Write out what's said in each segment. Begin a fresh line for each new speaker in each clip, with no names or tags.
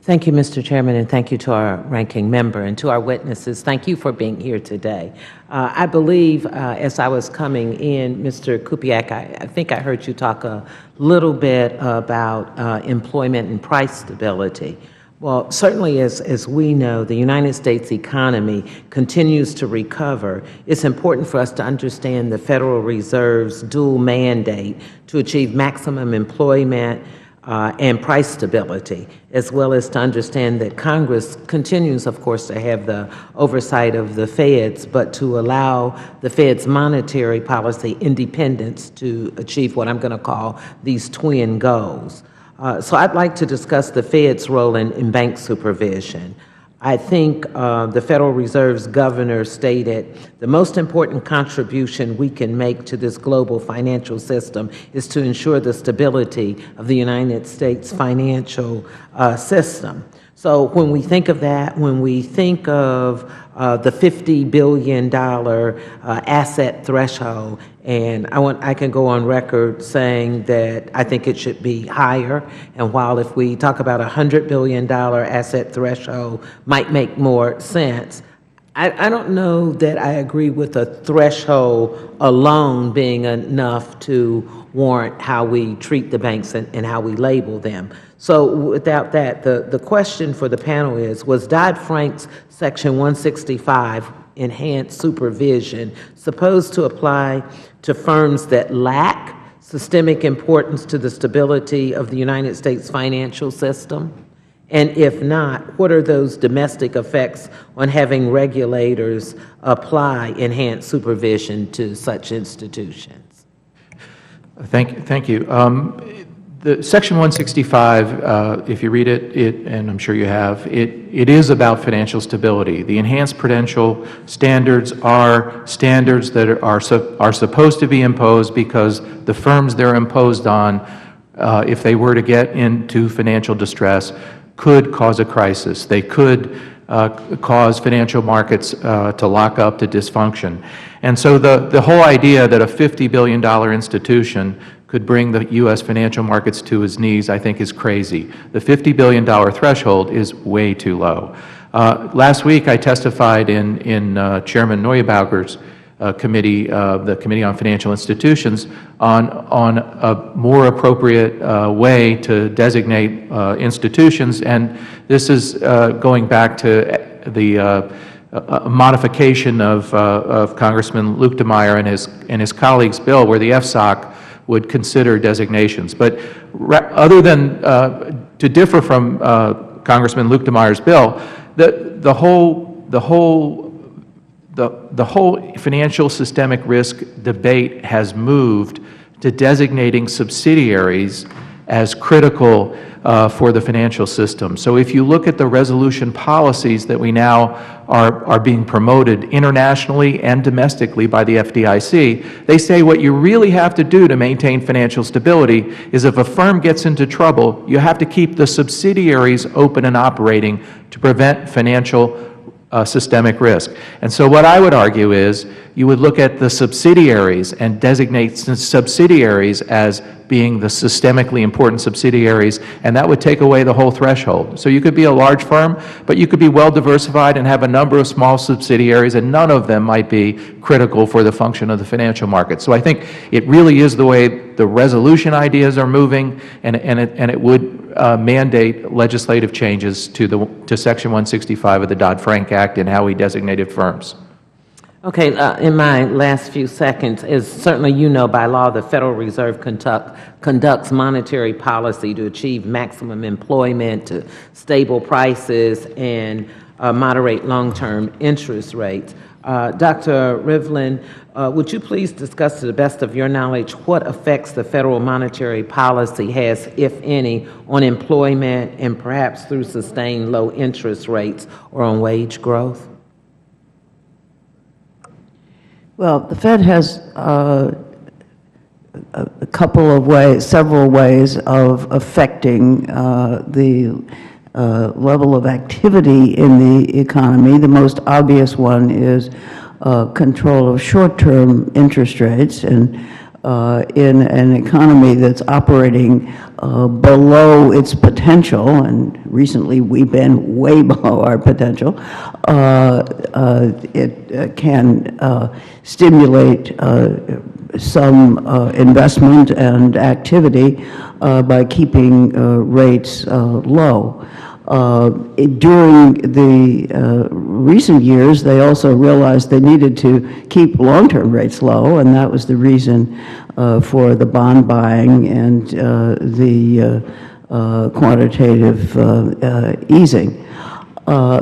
Thank you, Mr. Chairman, and thank you to our ranking member and to our witnesses. Thank you for being here today. I believe as I was coming in, Mr. Kupiak, I think I heard you talk a little bit about employment and price stability. Well, certainly as we know, the United States economy continues to recover. It's important for us to understand the Federal Reserve's dual mandate to achieve maximum employment and price stability, as well as to understand that Congress continues, of course, to have the oversight of the Feds, but to allow the Fed's monetary policy independence to achieve what I'm going to call these twin goals. So I'd like to discuss the Fed's role in bank supervision. I think the Federal Reserve's governor stated the most important contribution we can make to this global financial system is to ensure the stability of the United States financial system. So when we think of that, when we think of the $50 billion asset threshold, and I can go on record saying that I think it should be higher. And while if we talk about a $100 billion asset threshold might make more sense, I don't know that I agree with a threshold alone being enough to warrant how we treat the banks and how we label them. So without that, the question for the panel is, was Dodd-Frank's Section 165 enhanced supervision supposed to apply to firms that lack systemic importance to the stability of the United States financial system? And if not, what are those domestic effects on having regulators apply enhanced supervision to such institutions?
Thank you. The Section 165, if you read it, and I'm sure you have, it is about financial stability. The enhanced prudential standards are standards that are supposed to be imposed because the firms they're imposed on, if they were to get into financial distress, could cause a crisis. They could cause financial markets to lock up, to dysfunction. And so the whole idea that a $50 billion institution could bring the U.S. financial markets to its knees, I think, is crazy. The $50 billion threshold is way too low. Last week, I testified in Chairman Neubauer's committee, the Committee on Financial Institutions, on a more appropriate way to designate institutions, and this is going back to the modification of Congressman Luke DeMeyer and his colleagues' bill, where the FSOC would consider designations. But other than to differ from Congressman Luke DeMeyer's bill, the whole financial systemic risk debate has moved to designating subsidiaries as critical for the financial system. So if you look at the resolution policies that we now are being promoted internationally and domestically by the FDIC, they say what you really have to do to maintain financial stability is if a firm gets into trouble, you have to keep the subsidiaries open and operating to prevent financial systemic risk. And so what I would argue is you would look at the subsidiaries and designate subsidiaries as being the systemically important subsidiaries, and that would take away the whole threshold. So you could be a large firm, but you could be well diversified and have a number of small subsidiaries, and none of them might be critical for the function of the financial market. So I think it really is the way the resolution ideas are moving, and it would mandate legislative changes to Section 165 of the Dodd-Frank Act and how we designated firms.
Okay, in my last few seconds, as certainly you know, by law, the Federal Reserve conducts monetary policy to achieve maximum employment, to stable prices, and moderate long-term interest rates. Dr. Rivlin, would you please discuss, to the best of your knowledge, what effects the federal monetary policy has, if any, on employment and perhaps through sustained low interest rates or on wage growth?
Well, the Fed has a couple of ways, several ways of affecting the level of activity in the economy. The most obvious one is control of short-term interest rates, and in an economy that's operating below its potential, and recently we've been way below our potential, it can stimulate some investment and activity by keeping rates low. During the recent years, they also realized they needed to keep long-term rates low, and that was the reason for the bond buying and the quantitative easing.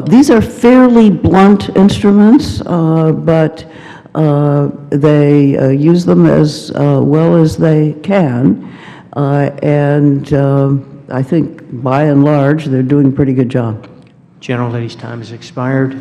These are fairly blunt instruments, but they use them as well as they can, and I think by and large they're doing a pretty good job.
Gentlelady's time has expired.